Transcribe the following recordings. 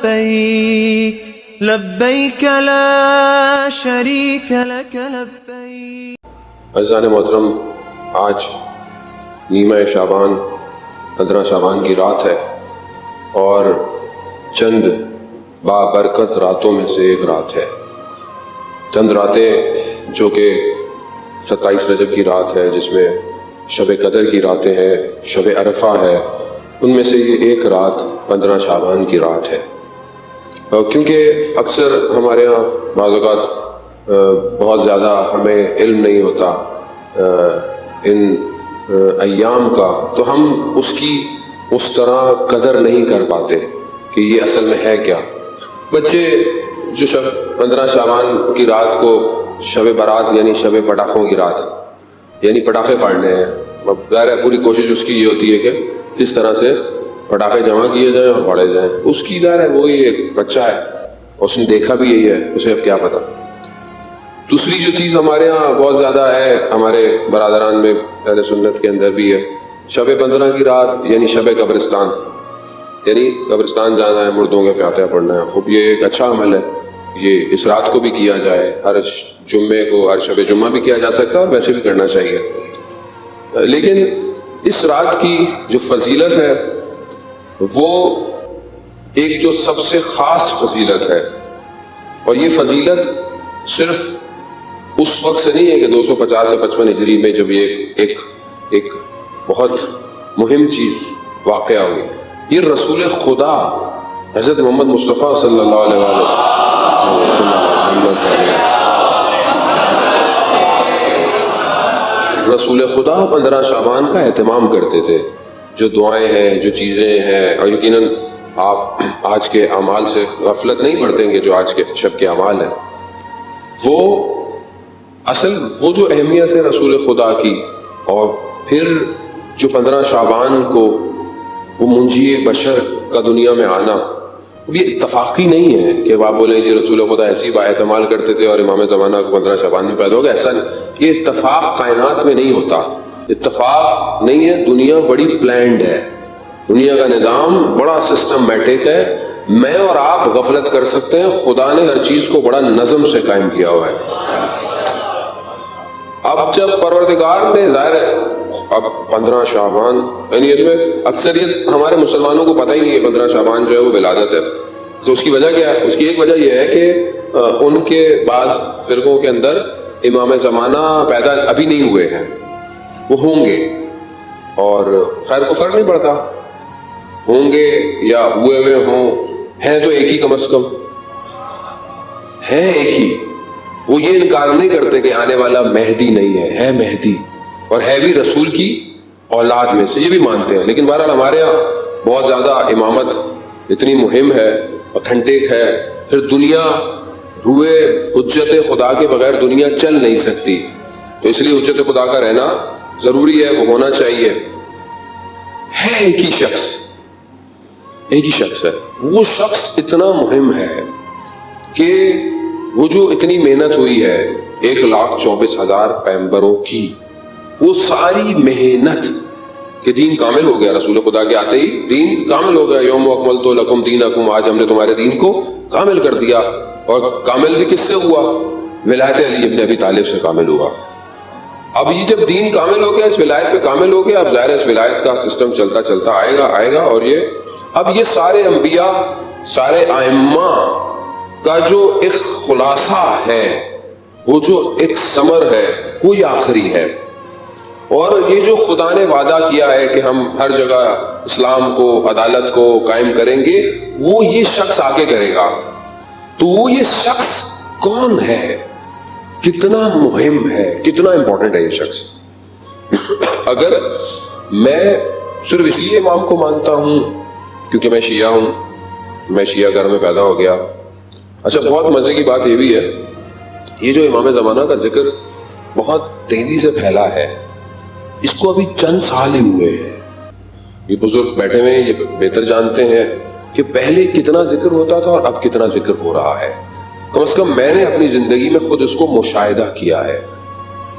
لبیک لبیک لا شریک لک لبیک۔ عزیزان محترم، آج نیمہ شعبان 15 شعبان کی رات ہے اور چند بابرکت راتوں میں سے ایک رات ہے۔ چند راتیں جو کہ 27 رجب کی رات ہے، جس میں شب قدر کی راتیں ہیں، شب عرفہ ہے، ان میں سے یہ ایک رات 15 شعبان کی رات ہے۔ کیونکہ اکثر ہمارے ہاں بعض اوقات بہت زیادہ ہمیں علم نہیں ہوتا ان ایام کا، تو ہم اس کی اس طرح قدر نہیں کر پاتے کہ یہ اصل میں ہے کیا۔ بچے جو شب 15 شعبان کی رات کو شب برات یعنی شب پٹاخوں کی رات، یعنی پٹاخے پھاڑنے ہیں، ظاہر ہے پوری کوشش اس کی یہ ہوتی ہے کہ کس طرح سے پٹاخے جمع کیے جائیں اور پھاڑے جائیں۔ اس کی ظاہر ہے وہی ایک بچہ ہے، اس نے دیکھا بھی یہی ہے، اسے اب کیا پتہ۔ دوسری جو چیز ہمارے ہاں بہت زیادہ ہے، ہمارے برادران میں اہل سنت کے اندر بھی ہے، شب 15 کی رات یعنی شب قبرستان، یعنی قبرستان جانا ہے، مردوں کے فاتحہ پڑھنا ہے۔ خوب یہ ایک اچھا عمل ہے، یہ اس رات کو بھی کیا جائے، ہر جمعے کو، ہر شب جمعہ بھی کیا جا سکتا ہے اور ویسے بھی کرنا چاہیے۔ لیکن اس رات کی جو فضیلت ہے وہ ایک جو سب سے خاص فضیلت ہے، اور یہ فضیلت صرف اس وقت سے نہیں ہے کہ 250 سے 55 ہجری میں جب یہ ایک بہت مہم چیز واقعہ ہوئی۔ یہ رسول خدا حضرت محمد مصطفیٰ صلی اللہ علیہ وسلم رسول خدا 15 شعبان کا اہتمام کرتے تھے۔ جو دعائیں ہیں، جو چیزیں ہیں، اور یقیناً آپ آج کے اعمال سے غفلت نہیں برتیں گے، جو آج کے شب کے اعمال ہیں، وہ اصل وہ جو اہمیت ہے رسول خدا کی، اور پھر جو 15 شعبان کو وہ منجی بشر کا دنیا میں آنا، یہ اتفاقی نہیں ہے کہ آپ بولیں جی رسول خدا ایسی با اعتماد کرتے تھے اور امام زمانہ کو 15 شعبان میں پیدا ہو گیا۔ ایسا نہیں، یہ اتفاق کائنات میں نہیں ہوتا، اتفاق نہیں ہے، دنیا بڑی پلانڈ ہے، دنیا کا نظام بڑا سسٹمیٹک ہے۔ میں اور آپ غفلت کر سکتے ہیں، خدا نے ہر چیز کو بڑا نظم سے قائم کیا ہوا ہے۔ اب جب پروردگار نے ظاہر ہے اب 15 شعبان، یعنی اس میں اکثریت ہمارے مسلمانوں کو پتہ ہی نہیں ہے 15 شعبان جو ہے وہ ولادت ہے۔ تو اس کی وجہ کیا ہے؟ اس کی ایک وجہ یہ ہے کہ ان کے بعض فرقوں کے اندر امام زمانہ پیدا ابھی نہیں ہوئے ہیں، وہ ہوں گے، اور خیر کو فرق نہیں پڑتا، ہوں گے یا ہوئے ہوئے ہوں، ہیں تو ایک ہی، کم از کم ہیں ایک ہی۔ وہ یہ انکار نہیں کرتے کہ آنے والا مہدی نہیں ہے مہدی، اور ہے بھی رسول کی اولاد میں سے، یہ بھی مانتے ہیں۔ لیکن بہرحال ہمارے یہاں بہت زیادہ امامت اتنی مہم ہے، اوتھینٹک ہے، پھر دنیا روئے حجت خدا کے بغیر دنیا چل نہیں سکتی، تو اس لیے حجت خدا کا رہنا ضروری ہے، وہ ہونا چاہیے۔ ہے ایک ہی شخص ہے، وہ شخص اتنا مہم ہے کہ وہ جو اتنی محنت ہوئی ہے 1,24,000 پیغمبروں کی، وہ ساری محنت کہ دین کامل ہو گیا، رسول خدا کے آتے ہی دین کامل ہو گیا، یوم اکملت لکم دینکم، آج ہم نے تمہارے دین کو کامل کر دیا۔ اور کامل بھی کس سے ہوا؟ ولایت علی ابن ابی طالب سے کامل ہوا۔ اب یہ جب دین کامل ہو گیا، اس ولایت پہ کامل ہو گیا، اب ظاہر ہے اس ولایت کا سسٹم چلتا چلتا آئے گا، اور یہ سارے انبیاء، سارے ائمہ کا جو ایک خلاصہ ہے، وہ جو ایک ثمر ہے، وہ یہ آخری ہے۔ اور یہ جو خدا نے وعدہ کیا ہے کہ ہم ہر جگہ اسلام کو، عدالت کو قائم کریں گے، وہ یہ شخص آگے کرے گا۔ تو وہ یہ شخص کون ہے؟ کتنا مہم ہے، کتنا امپورٹنٹ ہے یہ شخص؟ اگر میں صرف اس لیے امام کو مانتا ہوں کیونکہ میں شیعہ ہوں، میں شیعہ گھر میں پیدا ہو گیا۔ اچھا، بہت مزے کی بات یہ بھی ہے، یہ جو امام زمانہ کا ذکر بہت تیزی سے پھیلا ہے، اس کو ابھی چند سال ہی ہوئے ہیں۔ یہ بزرگ بیٹھے ہوئے یہ بہتر جانتے ہیں کہ پہلے کتنا ذکر ہوتا تھا اور اب کتنا ذکر ہو رہا ہے۔ کم از کم میں نے اپنی زندگی میں خود اس کو مشاہدہ کیا ہے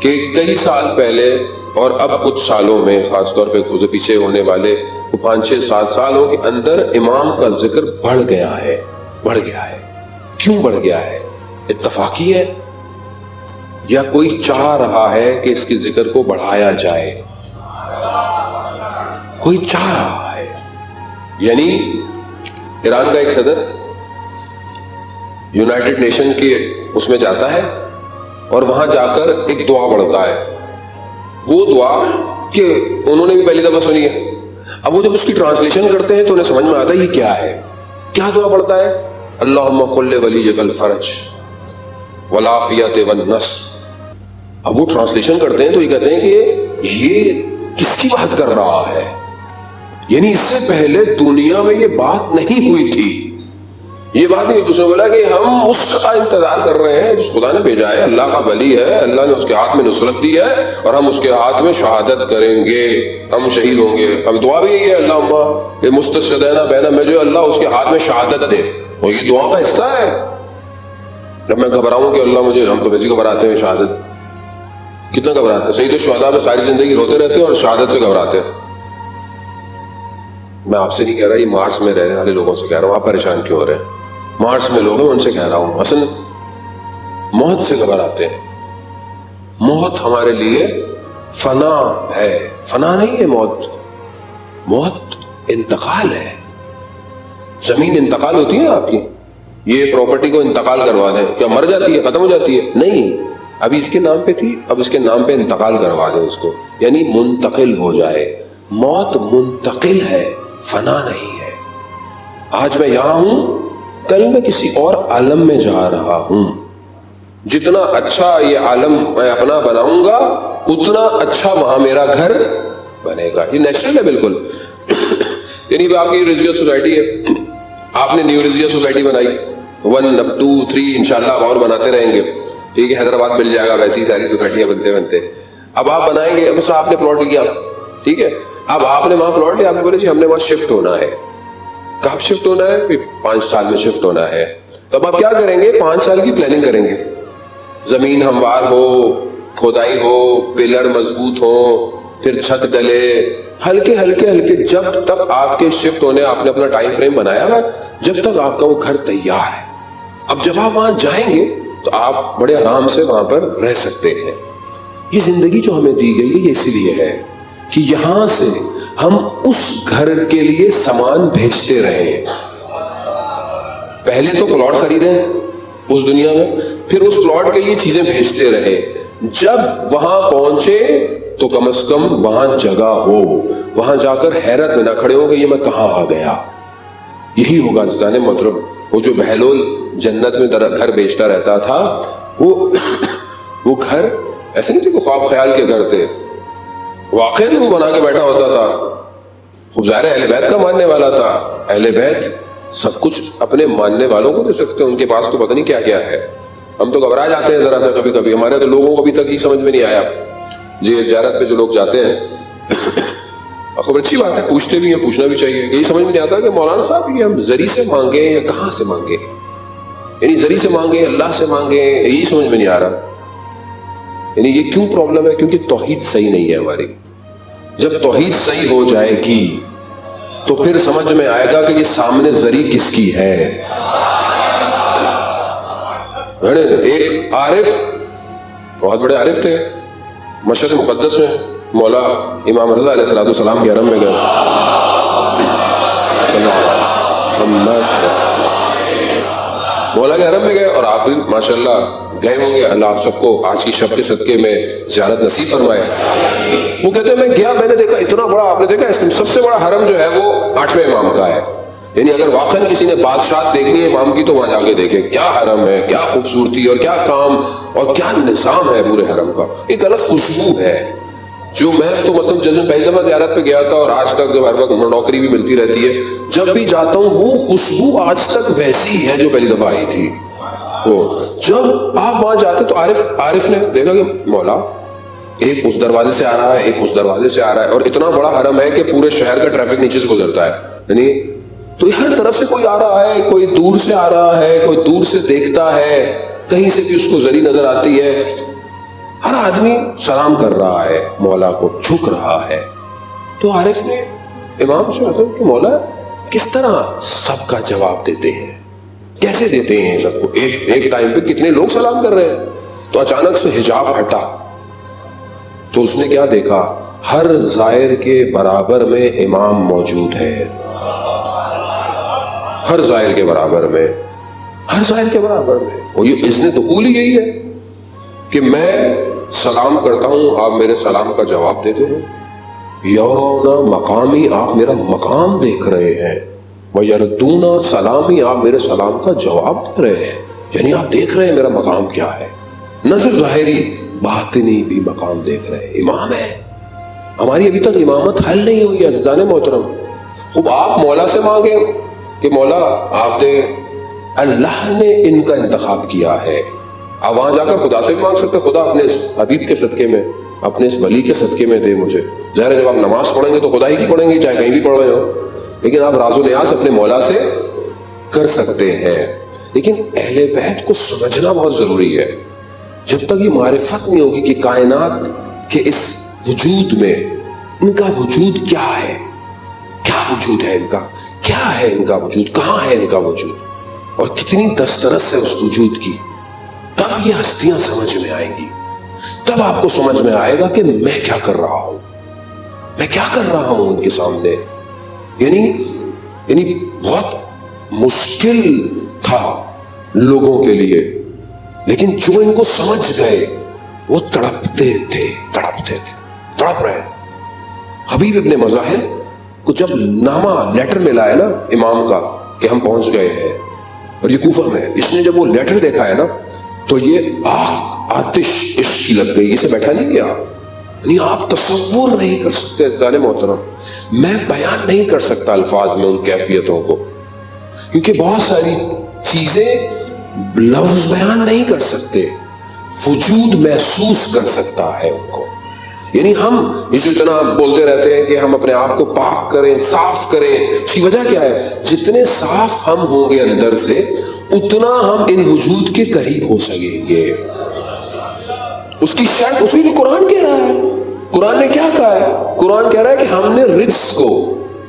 کہ کئی سال پہلے اور اب کچھ سالوں میں، خاص طور پہ پیچھے ہونے والے وہ 5-6-7 سالوں کے اندر امام کا ذکر بڑھ گیا ہے. کیوں بڑھ گیا ہے؟ اتفاقی ہے یا کوئی چاہ رہا ہے کہ اس کے ذکر کو بڑھایا جائے؟ کوئی چاہ رہا ہے. یعنی ایران کا ایک صدر یونائٹڈ نیشن کے اس میں جاتا ہے اور وہاں جا کر ایک دعا پڑھتا ہے. وہ دعا کہ انہوں نے بھی پہلی دفعہ سنی ہے. اب وہ جب اس کی ٹرانسلیشن کرتے ہیں تو انہیں سمجھ میں آتا ہے یہ کیا ہے. کیا دعا پڑھتا ہے؟ اللہم قل ولیک الفرج والعافیت والنصر. اب وہ ٹرانسلیشن کرتے ہیں تو یہ کہتے ہیں کہ یہ کس کی بات کر رہا ہے؟ یعنی اس سے پہلے دنیا میں یہ بات نہیں ہوئی تھی. یہ بات نہیں. دوسرے بولا کہ ہم اس کا انتظار کر رہے ہیں جس خدا نے بھیجا ہے, اللہ کا ولی ہے, اللہ نے اس کے ہاتھ میں نصرت دی ہے اور ہم اس کے ہاتھ میں شہادت کریں گے, ہم شہید ہوں گے. اب دعا بھی یہی ہے, اللہم یہ مستشہدین بین میں جو اللہ اس کے ہاتھ میں شہادت دے, اور یہ دعا کا حصہ ہے. جب میں گھبراؤں کہ اللہ مجھے, ہم تو ویسے گھبراتے ہیں شہادت, کتنا گھبراتے ہیں. سید الشہداء میں ساری زندگی روتے رہتے ہیں اور شہادت سے گھبراتے ہیں. میں آپ سے نہیں کہہ رہا, یہ مارس میں رہنے والے لوگوں سے کہہ رہا ہوں. آپ پریشان کیوں ہو رہے ہیں؟ مارس میں لوگ ہیں, ان سے کہہ رہا ہوں. اصل موت سے گھبراتے ہیں. موت ہمارے لیے فنا ہے, فنا نہیں ہے موت. موت انتقال ہے. زمین انتقال ہوتی ہے نا آپ کی, یہ پراپرٹی کو انتقال کروا دیں, کیا مر جاتی ہے, ختم ہو جاتی ہے؟ نہیں, ابھی اس کے نام پہ تھی, اب اس کے نام پہ انتقال کروا دیں اس کو, یعنی منتقل ہو جائے. موت منتقل ہے, فنا نہیں ہے. آج میں یہاں ہوں, کل میں کسی اور عالم میں جا رہا ہوں. جتنا اچھا یہ عالم میں اپنا بناؤں گا اتنا اچھا وہاں میرا گھر بنے گا. یہ نیچرل ہے بالکل. یعنی آپ کی ریلیجیس سوسائٹی ہے, آپ نے نیو ریلیجیس سوسائٹی بنائی, 1 اب 2 3 انشاءاللہ اور بناتے رہیں گے. ٹھیک ہے, حیدرآباد مل جائے گا, ویسی ساری سوسائٹیاں بنتے بنتے. اب آپ بنائیں گے, بس آپ نے پلاٹ لیا, ٹھیک ہے, اب آپ نے وہاں پلاٹ لیا, آپ نے بولے جی ہم نے وہاں شفٹ ہونا ہے. کب شفٹ ہونا ہے؟ 5 سال میں شفٹ ہونا ہے. تو اب آپ کیا کریں گے؟ 5 سال کی پلاننگ کریں گے. زمین ہموار ہو, کھودائی ہو, پلر مضبوط ہو, پھر چھت ڈلے, ہلکے ہلکے ہلکے, جب تک آپ کے شفٹ ہونے, آپ نے اپنا ٹائم فریم بنایا ہے, جب تک آپ کا وہ گھر تیار ہے. اب جب آپ وہاں جائیں گے تو آپ بڑے آرام سے وہاں پر رہ سکتے ہیں. یہ زندگی جو ہمیں دی گئی ہے یہ اسی لیے ہے کہ یہاں سے ہم اس گھر کے لیے سامان بھیجتے رہے. پہلے تو پلاٹ خریدیں اس دنیا میں, پھر اس پلاٹ کے لیے چیزیں بھیجتے رہے. جب وہاں پہنچے تو کم از کم وہاں جگہ ہو, وہاں جا کر حیرت میں نہ کھڑے ہو کہ یہ میں کہاں آ گیا. یہی ہوگا عزیزان محترم. وہ جو بہلول جنت میں گھر بیچتا رہتا تھا, وہ گھر ایسے نہیں تھے کہ خواب خیال کے گھر تھے, واقعی وہ بنا کے بیٹھا ہوتا تھا. خوب ظاہر ہے اہل بیت کا ماننے والا تھا. اہل بیت سب کچھ اپنے ماننے والوں کو دے سکتے ہیں, ان کے پاس تو پتہ نہیں کیا کیا ہے. ہم تو گھبرا جاتے ہیں ذرا سا کبھی کبھی. ہمارے تو لوگوں کو ابھی تک یہ سمجھ میں نہیں آیا. جی زیارت پہ جو لوگ جاتے ہیں, خبر اچھی بات ہے, پوچھتے بھی ہیں, پوچھنا بھی چاہیے. یہی سمجھ میں نہیں آتا کہ مولانا صاحب یہ ہم زری سے مانگے یا کہاں سے مانگے, یعنی زری سے مانگے, اللہ سے مانگے, یہی سمجھ میں نہیں آ رہا. یعنی یہ کیوں پرابلم ہے؟ کیونکہ توحید صحیح نہیں ہے ہماری. جب توحید صحیح ہو جائے گی تو پھر سمجھ میں آئے گا کہ یہ سامنے زری کس کی ہے. ایک عارف, بہت بڑے عارف تھے, مشرق مقدس میں مولا امام رضا علیہ السلام کے حرم میں گئے. مولا کے حرم میں گئے اور آپ بھی ماشاءاللہ گئے ہوں گے. اللہ آپ سب کو آج کی شب کے صدقے میں زیارت نصیب فرمائے. وہ کہتے ہیں میں گیا, میں نے دیکھا اتنا بڑا, آپ نے دیکھا سب سے بڑا حرم جو ہے وہ 8ویں امام کا ہے. یعنی اگر واقعی کسی نے بادشاہ دیکھنی ہے امام کی تو وہاں جا کے دیکھے کیا حرم ہے, کیا خوبصورتی اور کیا کام اور کیا نظام ہے پورے حرم کا. ایک الگ خوشبو ہے جو میں تو مثلا جیسے پہلی دفعہ زیارت پہ گیا تھا اور آج تک جب ہر وقت نوکری بھی ملتی رہتی ہے, جب بھی جاتا ہوں وہ خوشبو آج تک ویسی ہے جو پہلی دفعہ آئی تھی. تو جب آپ وہاں جاتے تو عارف نے دیکھا کہ مولا ایک اس دروازے سے آ رہا ہے, ایک اس دروازے سے آ رہا ہے, اور اتنا بڑا حرم ہے کہ پورے شہر کا ٹریفک نیچے سے گزرتا ہے. یعنی تو ہر طرف سے کوئی آ رہا ہے, کوئی دور سے آ رہا ہے, کوئی دور سے دیکھتا ہے, کہیں سے بھی اس کو زری نظر آتی ہے. ہر آدمی سلام کر رہا ہے, مولا کو جھک رہا ہے. تو عارف نے امام سے مطلب کہ مولا کس طرح سب کا جواب دیتے ہیں، کیسے دیتے ہیں سب کو، ایک ٹائم پہ کتنے لوگ سلام کر رہے ہیں؟ تو اچانک سے حجاب ہٹا تو اس نے کیا دیکھا، ہر زائر کے برابر میں امام موجود ہے، ہر زائر کے برابر میں، ہر زائر کے برابر میں. اور یہ اذن دخول ہی یہی ہے کہ میں سلام کرتا ہوں، آپ میرے سلام کا جواب دیتے ہیں. یرون مقامی، آپ میرا مقام دیکھ رہے ہیں، ویردون سلامی، آپ میرے سلام کا جواب دے رہے ہیں. یعنی آپ دیکھ رہے ہیں میرا مقام کیا ہے، نہ صرف ظاہری باطنی بھی مقام دیکھ رہے ہیں. امام ہے. ہماری ابھی تک امامت حل نہیں ہوئی عزیزان محترم. خوب آپ مولا سے مانگے کہ مولا آپ دے، اللہ نے ان کا انتخاب کیا ہے. آپ وہاں جا کر خدا سے بھی مانگ سکتے، خدا اپنے اس حبیب کے صدقے میں، اپنے اس ولی کے صدقے میں دے مجھے. ظاہر ہے جب آپ نماز پڑھیں گے تو خدا ہی کی پڑھیں گے، چاہے کہیں بھی پڑھ رہے ہو، لیکن آپ راز و نیاز اپنے مولا سے کر سکتے ہیں. لیکن اہل بیت کو سمجھنا بہت ضروری ہے. جب تک یہ معرفت نہیں ہوگی کہ کائنات کے اس وجود میں ان کا وجود کیا ہے، کیا وجود ہے ان کا، کیا ہے ان کا وجود، کہاں ہے ان کا وجود، اور کتنی دسترس ہے اس وجود کی، تب یہ ہستیاں سمجھ میں آئیں گی. تب آپ کو سمجھ میں آئے گا کہ میں کیا کر رہا ہوں، میں کیا کر رہا ہوں ان کے سامنے. یعنی بہت مشکل تھا لوگوں کے لیے، لیکن جو ان کو سمجھ گئے وہ تڑپتے تھے، تڑپ رہے. حبیب ابن مظاہر کو جب نامہ لیٹر ملا ہے نا امام کا کہ ہم پہنچ گئے ہیں اور یہ کوفہ میں، اس نے جب وہ لیٹر دیکھا ہے نا تو یہ آتش عشق کی لگ گئی، اسے بیٹھا نہیں گیا. یعنی آپ تصور نہیں کر سکتے عزیزان محترم، میں بیان نہیں کر سکتا الفاظ میں ان کیفیتوں کو، کیونکہ بہت ساری چیزیں لفظ بیان نہیں کر سکتے، وجود محسوس کر سکتا ہے ان کو. یعنی ہم یہ جو اتنا بولتے رہتے ہیں کہ ہم اپنے آپ کو پاک کریں، صاف کریں، اس کی وجہ کیا ہے؟ جتنے صاف ہم ہوں گے اندر سے اتنا ہم ان وجود کے قریب ہو سکیں گے. اس کی شرط اسی لیے قرآن کہہ رہا ہے. قرآن نے کیا کہا ہے؟ قرآن کہہ رہا ہے کہ ہم نے رجس کو،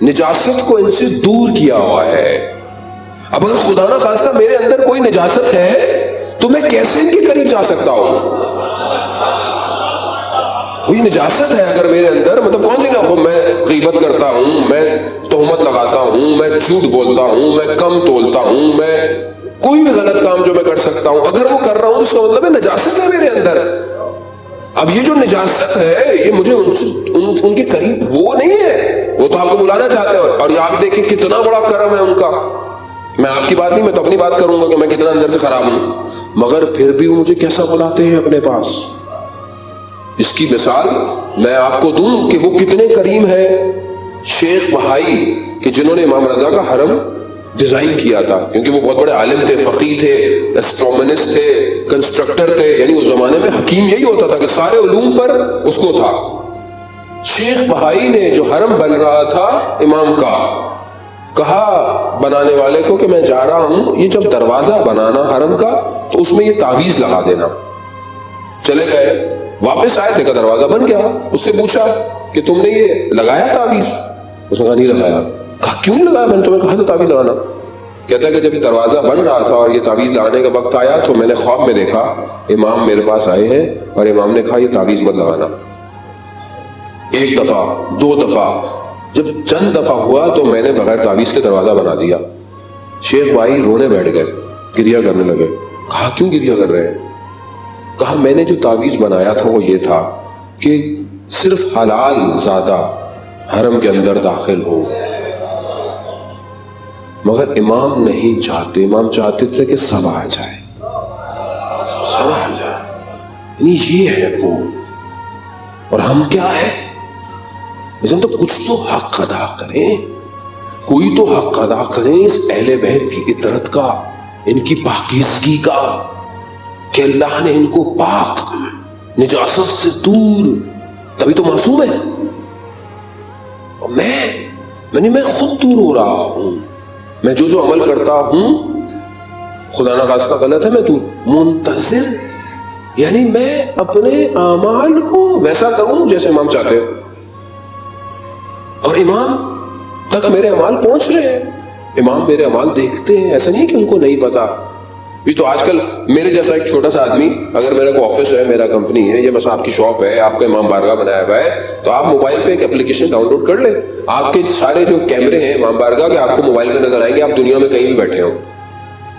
نجاست کو ان سے دور کیا ہوا ہے. اب اگر خدا نہ خواستہ میرے اندر کوئی نجاست ہے تو میں کیسے ان کے قریب جا سکتا ہوں؟ کوئی نجاست ہے اگر میرے اندر، مطلب کون سی نہ، میں غیبت کرتا ہوں، میں تہمت لگاتا ہوں، میں جھوٹ بولتا ہوں، میں کم تولتا ہوں، میں کوئی بھی غلط کام جو میں کر سکتا ہوں اگر وہ کر رہا ہوں تو اس کا مطلب ہے نجاست ہے میرے اندر. اب یہ جو نجاست ہے یہ مجھے ان کے قریب وہ نہیں ہے، وہ تو آپ کو بلانا چاہتے ہیں. اور یہ آپ دیکھیں کتنا بڑا کرم ہے ان کا. میں آپ کی بات نہیں، میں تو اپنی بات کروں گا کہ میں کتنا اندر سے خراب ہوں، مگر پھر بھی وہ مجھے کیسا بلاتے ہیں اپنے پاس. اس کی مثال میں آپ کو دوں کہ وہ کتنے کریم ہیں. شیخ بہائی کہ جنہوں نے امام رضا کا حرم ڈیزائن کیا تھا، کیونکہ وہ بہت بڑے عالم تھے، فقیہ تھے، اسٹرومنسٹ تھے، کنسٹرکٹر تھے. یعنی اس زمانے میں حکیم یہی ہوتا تھا کہ سارے علوم پر اس کو تھا. شیخ بہائی نے جو حرم بن رہا تھا امام کا، کہا بنانے والے کو کہ میں جا رہا ہوں، یہ جب دروازہ بنانا حرم کا تو اس میں یہ تعویذ لگا دینا. چلے گئے، واپس آئے، دیکھا دروازہ بن گیا. اس سے پوچھا کہ تم نے یہ لگایا تعویذ؟ اس نے کہا نہیں لگایا. کہا کیوں نہیں لگایا؟ میں نے تمہیں کہا تھا تعویذ لگانا. کہتا ہے کہ جب دروازہ بن رہا تھا اور یہ تعویذ لگانے کا وقت آیا تو میں نے خواب میں دیکھا امام میرے پاس آئے ہیں اور امام نے کہا یہ تعویذ مت لگانا. ایک دفعہ، دو دفعہ، جب چند دفعہ ہوا تو میں نے بغیر تعویذ کے دروازہ بنا دیا. شیخ بھائی رونے بیٹھ گئے، گریہ کرنے لگے. کہا کیوں گریہ کر رہے ہیں؟ کہا میں نے جو تعویذ بنایا تھا وہ یہ تھا کہ صرف حلال زادہ حرم کے اندر داخل ہو، مگر امام نہیں چاہتے. امام چاہتے تھے کہ سب آ جائے، سب آ جائے. یعنی یہ ہے وہ. اور ہم کیا ہے؟ ہم تو کچھ تو حق ادا کریں، کوئی تو حق ادا کریں اس اہل بیت کی عطرت کا، ان کی پاکیزگی کا، کہ اللہ نے ان کو پاک، نجاست سے دور، تبھی تو معصوم ہے. اور میں خود دور ہو رہا ہوں. میں جو عمل کرتا ہوں خدا نہ خواستہ غلط ہے، میں دور. منتظر یعنی میں اپنے اعمال کو ویسا کروں جیسے امام چاہتے ہیں. اور امام تک میرے اعمال پہنچ رہے ہیں. امام میرے اعمال دیکھتے ہیں, ایسا نہیں کہ ان کو نہیں پتا. یہ تو آج کل میرے جیسا ایک چھوٹا سا آدمی, اگر میرا کوئی آفس ہے, میرا کمپنی ہے, یا بس آپ کی شاپ ہے, آپ کا امام بارگاہ بنایا ہوا ہے, تو آپ موبائل پہ ایک اپلیکیشن ڈاؤن لوڈ کر لیں. آپ کے سارے جو کیمرے ہیں امام بارگاہ کے آپ کو موبائل پہ نظر آئیں گے. آپ دنیا میں کہیں بھی بیٹھے ہوں,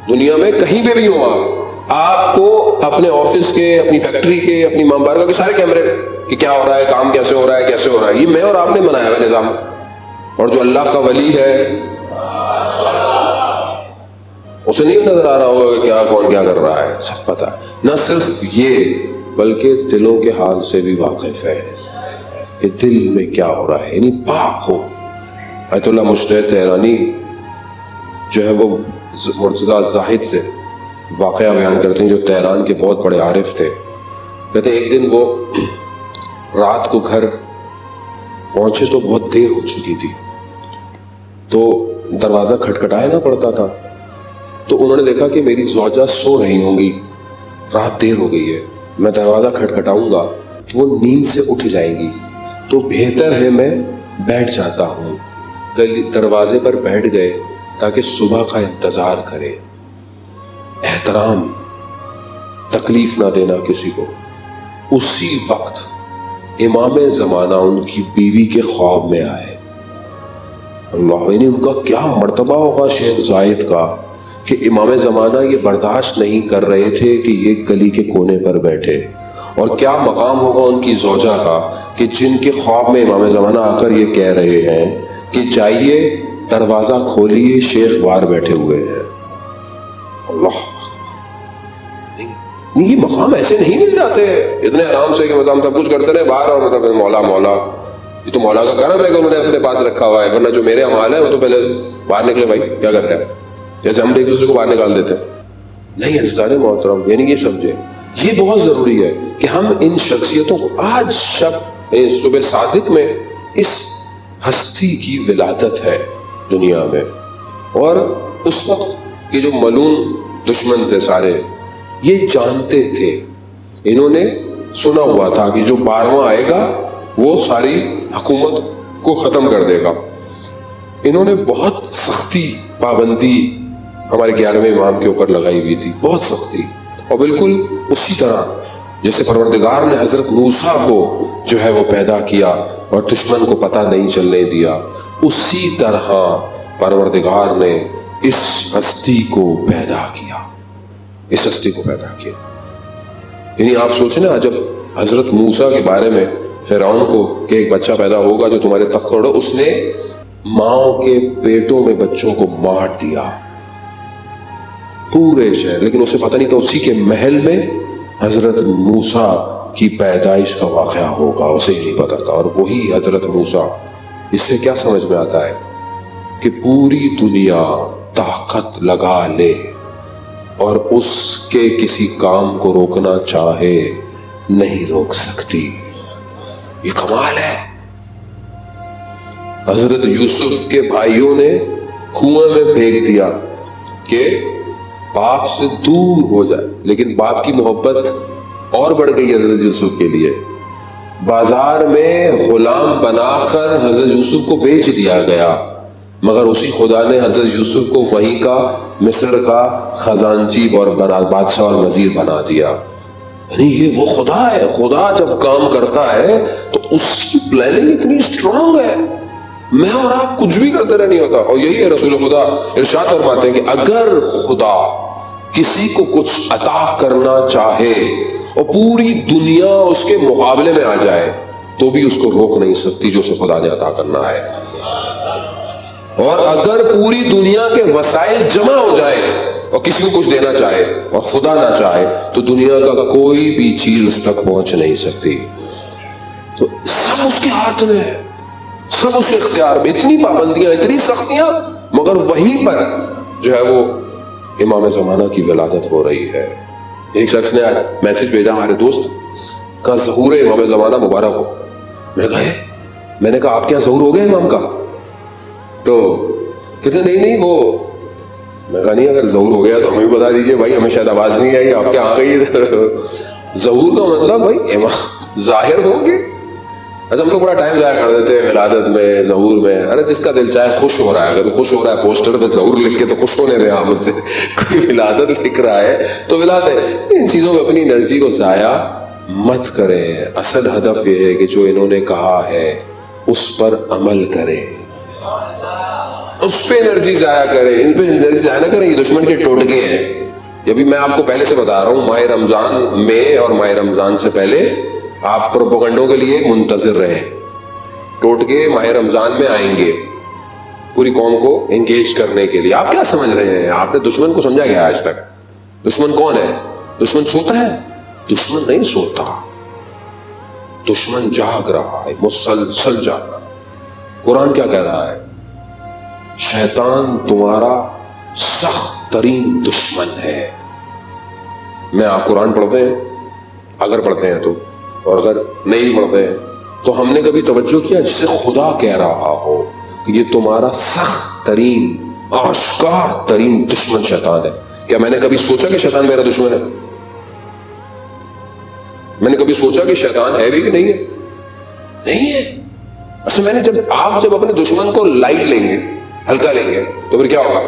دنیا میں کہیں پہ بھی ہوں, آپ کو اپنے آفس کے, اپنی فیکٹری کے, اپنی امام بارگاہ کے سارے کیمرے کہ کیا ہو رہا ہے, کام کیسے ہو رہا ہے, کیسے ہو رہا ہے. یہ میں اور آپ نے بنایا ہوا نظام. اور جو اللہ کا ولی ہے اسے نہیں نظر آ رہا ہوگا کہ کیا کون کیا کر رہا ہے, سب پتا. نہ صرف یہ بلکہ دلوں کے حال سے بھی واقف ہے کہ دل میں کیا ہو رہا ہے, یعنی پاک ہو. آیت اللہ مجتہد تہرانی جو ہے وہ مرتضیٰ زاہد سے واقعہ بیان کرتے ہیں, جو تہران کے بہت بڑے عارف تھے. کہتے ہیں ایک دن وہ رات کو گھر پہنچے تو بہت دیر ہو چکی تھی, تو دروازہ کھٹکھٹانا پڑتا تھا. تو انہوں نے دیکھا کہ میری زوجہ سو رہی ہوں گی, رات دیر ہو گئی ہے, میں دروازہ کھٹکھٹاؤں گا وہ نیند سے اٹھ جائیں گی, تو بہتر ہے میں بیٹھ جاتا ہوں. دروازے پر بیٹھ گئے تاکہ صبح کا انتظار کرے. احترام, تکلیف نہ دینا کسی کو. اسی وقت امام زمانہ ان کی بیوی کے خواب میں آئے. اللہ, یعنی ان کا کیا مرتبہ ہوگا شیخ زاہد کا کہ امام زمانہ یہ برداشت نہیں کر رہے تھے کہ یہ گلی کے کونے پر بیٹھے. اور کیا مقام ہوگا ان کی زوجہ کا کہ جن کے خواب میں امام زمانہ آ کر یہ کہہ رہے ہیں کہ جائیے دروازہ کھولیے, شیخ باہر بیٹھے ہوئے ہیں. اللہ, یہ مقام ایسے نہیں مل جاتے اتنے آرام سے کہ مطلب سب کچھ کرتے رہے باہر, اور مطلب مولا مولا, یہ تو مولا کا کرم ہے کہ انہوں نے اپنے پاس رکھا ہوا ہے. ورنہ جو میرے اعمال ہیں وہ تو پہلے باہر نکلے, بھائی کیا کر رہے ہیں, جیسے ہم ایک دوسرے کو باہر نکال دیتے. نہیں عزیزان محترم, یعنی یہ سمجھے, یہ بہت ضروری ہے کہ ہم ان شخصیتوں کو آج صبح صادق میں اس ہستی کی ولادت ہے دنیا میں. اور اس وقت یہ جو ملعون دشمن تھے سارے, یہ جانتے تھے, انہوں نے سنا ہوا تھا کہ جو 12واں آئے گا وہ ساری حکومت کو ختم کر دے گا. انہوں نے بہت سختی, پابندی ہمارے 11ویں امام کے اوپر لگائی ہوئی تھی, بہت سختی. اور بالکل اسی طرح جیسے پروردگار نے حضرت موسیٰ کو جو ہے وہ پیدا کیا اور دشمن کو پتہ نہیں چلنے دیا, اسی طرح پروردگار نے اس ہستی کو پیدا کیا, اس ہستی کو پیدا کیا. یعنی آپ سوچیں نا, جب حضرت موسیٰ کے بارے میں فرعون کو کہ ایک بچہ پیدا ہوگا جو تمہارے تخت پر, اس نے ماؤں کے پیٹوں میں بچوں کو مار دیا پورے شہر, لیکن اسے پتہ نہیں تھا اسی کے محل میں حضرت موسیٰ کی پیدائش کا واقعہ ہوگا, اسے ہی نہیں پتا تھا. اور وہی حضرت موسیٰ, اس سے کیا سمجھ میں آتا ہے کہ پوری دنیا طاقت لگا لے اور اس کے کسی کام کو روکنا چاہے نہیں روک سکتی. یہ کمال ہے. حضرت یوسف کے بھائیوں نے کنویں میں پھینک دیا کہ باپ سے دور ہو جائے, لیکن باپ کی محبت اور بڑھ گئی حضرت یوسف کے لیے. بازار میں غلام بنا کر حضرت یوسف کو بیچ دیا گیا, مگر اسی خدا نے حضرت یوسف کو وہیں کا مصر کا خزانچی اور بادشاہ اور وزیر بنا دیا. یعنی یہ وہ خدا ہے. خدا جب کام کرتا ہے تو اس کی پلاننگ اتنی اسٹرانگ ہے, میں اور آپ کچھ بھی کرتے رہ نہیں ہوتا. اور یہی ہے رسول خدا ارشاد فرماتے ہیں کہ اگر خدا کسی کو کچھ عطا کرنا چاہے اور پوری دنیا اس کے مقابلے میں آ جائے تو بھی اس کو روک نہیں سکتی جو اسے خدا نے عطا کرنا ہے. اور اگر پوری دنیا کے وسائل جمع ہو جائے اور کسی کو کچھ دینا چاہے اور خدا نہ چاہے تو دنیا کا کوئی بھی چیز اس تک پہنچ نہیں سکتی. تو سب اس کے ہاتھ میں ہے, سب اس کے اختیار میں. اتنی پابندیاں, اتنی سختیاں, مگر وہیں پر جو ہے وہ امام زمانہ کی ولادت ہو رہی ہے. ایک شخص نے آج میسج بھیجا ہمارے دوست کا, ظہور امام زمانہ مبارک ہو. میں نے کہا آپ کیا ظہور ہو گیا امام کا؟ تو کہتے نہیں وہ, میں کہا نہیں اگر ظہور ہو گیا تو ہمیں بتا دیجئے بھائی, ہمیں شاید آواز نہیں آئی, آپ کیا آ گئی. ظہور کا مطلب بھائی امام ظاہر ہوں گے, ایسا ہم لوگ بڑا ٹائم ضائع کر دیتے ہیں ولادت میں، ظہور میں. ارے جس کا دل چاہے خوش ہو رہا ہے، اگر خوش ہو رہا ہے پوسٹر پہ ظہور لکھ کے تو خوش ہونے دیں آپ اس سے. کوئی ولادت لکھ رہا ہے تو ولادت. ان چیزوں میں اپنی انرجی کو ضائع مت کریں. اصل ہدف یہ ہے کہ جو انہوں نے کہا ہے اس پر عمل کریں، اس پہ انرجی ضائع کریں. ان پہ انرجی ضائع نہ کریں. یہ دشمن کے ٹوٹکے ہیں. یہ بھی میں آپ کو پہلے سے بتا رہا ہوں، ماہ رمضان میں اور ماہ رمضان سے پہلے آپ پروپیگنڈوں کے لیے منتظر رہیں. ٹوٹکے ماہ رمضان میں آئیں گے پوری قوم کو انگیج کرنے کے لیے. آپ کیا سمجھ رہے ہیں؟ آپ نے دشمن کو سمجھا گیا آج تک؟ دشمن کون ہے؟ دشمن سوتا ہے؟ دشمن نہیں سوتا. دشمن جاگ رہا ہے، مسلسل جاگ رہا ہے. قرآن کیا کہہ رہا ہے؟ شیطان تمہارا سخت ترین دشمن ہے. میں آپ قرآن پڑھتے ہیں؟ اگر پڑھتے ہیں تو، اور اگر نہیں پڑھتے ہیں تو ہم نے کبھی توجہ کیا جسے خدا کہہ رہا ہو کہ یہ تمہارا سخت ترین آشکار ترین دشمن شیطان ہے؟ کیا میں نے کبھی سوچا کہ شیطان میرا دشمن ہے؟ میں نے کبھی سوچا کہ شیطان ہے بھی کہ نہیں ہے؟ نہیں ہے. اصل میں نے آپ جب اپنے دشمن کو لائٹ لیں گے، ہلکا لیں گے، تو پھر کیا ہوگا؟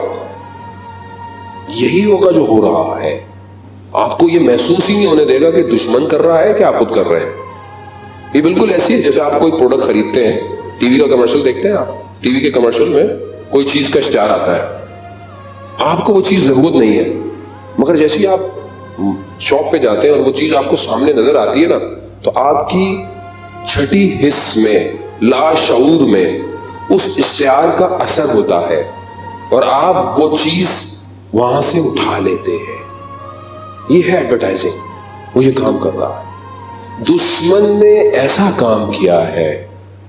یہی ہوگا جو ہو رہا ہے. آپ کو یہ محسوس ہی نہیں ہونے دے گا کہ دشمن کر رہا ہے کہ آپ خود کر رہے ہیں. یہ بالکل ایسی ہے جیسے آپ کوئی پروڈکٹ خریدتے ہیں، ٹی وی کا کمرشل دیکھتے ہیں. آپ ٹی وی کے کمرشل میں کوئی چیز کا اشتہار آتا ہے، آپ کو وہ چیز ضرورت نہیں ہے، مگر جیسے ہی آپ شاپ پہ جاتے ہیں اور وہ چیز آپ کو سامنے نظر آتی ہے نا، تو آپ کی چھٹی حص میں، لاشعور میں اس اشتہار کا اثر ہوتا ہے اور آپ وہ چیز وہاں سے اٹھا لیتے ہیں. یہ ہے ایڈورٹائزنگ. وہ یہ کام کر رہا ہے. دشمن نے ایسا کام کیا ہے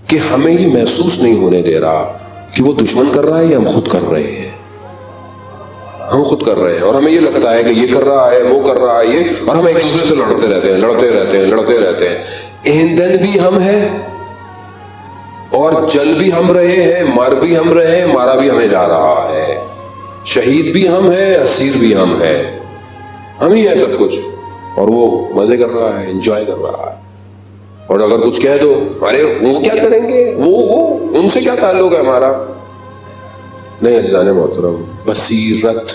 کہ ہمیں یہ محسوس نہیں ہونے دے رہا کہ وہ دشمن کر رہا ہے یا ہم خود کر رہے ہیں. ہم خود کر رہے ہیں اور ہمیں یہ لگتا ہے کہ یہ کر رہا ہے، وہ کر رہا ہے یہ، اور ہم ایک دوسرے سے لڑتے رہتے ہیں. ایندھن بھی ہم ہیں اور جل بھی ہم رہے ہیں، مر بھی ہم رہے ہیں، مارا بھی ہمیں جا رہا ہے. شہید بھی ہم ہیں، اسیر بھی ہم ہیں. ہم ہی ہیں سب کچھ. اور وہ مزے کر رہا ہے، انجوائے کر رہا ہے. اور اگر کچھ کہہ دو، ارے وہ کیا کریں گے، وہ ان سے کیا تعلق ہے ہمارا؟ نہیں عزیزان محترم، بصیرت